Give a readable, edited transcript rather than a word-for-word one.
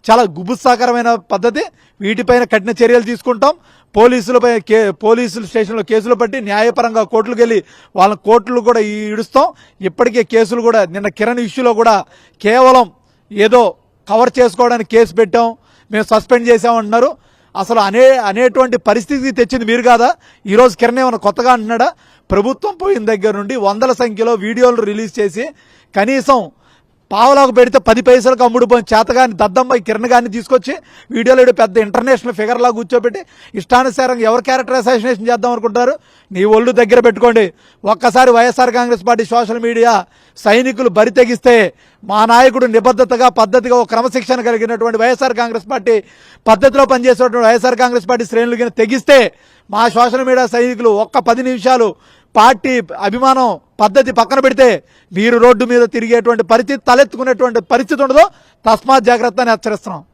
చాలా గుబుత్సాకరమైన పద్ధతి. వీటిపైన కఠిన చర్యలు తీసుకుంటాం. పోలీసుల స్టేషన్లో కేసులు పట్టి న్యాయపరంగా కోర్టులకు వెళ్ళి వాళ్ళ కోర్టులు కూడా ఇడుస్తాం. ఇప్పటికే కేసులు కూడా నిన్న కిరణ్ ఇష్యూలో కూడా కేవలం ఏదో కవర్ చేసుకోవడానికి కేసు పెట్టాం, మేము సస్పెండ్ చేసామంటున్నారు. అసలు అనేటువంటి పరిస్థితికి తెచ్చింది మీరు కాదా? ఈరోజు కిరణ్ ఏమైనా కొత్తగా అంటున్నాడా? ప్రభుత్వం పోయిన దగ్గర నుండి వందల సంఖ్యలో వీడియోలు రిలీజ్ చేసి కనీసం పావలకు పెడితే 10 పైసలకు అమ్ముడుపోయిన చేతగాని దద్దమ్మాయి కిరణ్ గారిని తీసుకొచ్చి వీడియోలో పెద్ద ఇంటర్నేషనల్ ఫిగర్ లాగా కూర్చోబెట్టి ఇష్టానుసారంగా ఎవరు క్యారెక్టర్ అసాసినేషన్ చేద్దాం అనుకుంటారు? నీ ఒళ్ళు దగ్గర పెట్టుకోండి. ఒక్కసారి YSR Congress party social media సైనికులు బరి తెగిస్తే మా నాయకుడు నిబద్ధతగా పద్ధతిగా ఒక క్రమశిక్షణ కలిగినటువంటి వైఎస్ఆర్ కాంగ్రెస్ పార్టీ పద్ధతిలో పనిచేసేటువంటి వైఎస్ఆర్ కాంగ్రెస్ పార్టీ శ్రేణులు తెగిస్తే మా సోషల్ మీడియా సైనికులు ఒక్క 10 నిమిషాలు పార్టీ అభిమానం పద్ధతి పక్కన పెడితే మీరు రోడ్డు మీద తిరిగేటువంటి పరిస్థితి, తలెత్తుకునేటువంటి పరిస్థితి ఉండదో. తస్మాత్ జాగ్రత్త అని హెచ్చరిస్తున్నాం.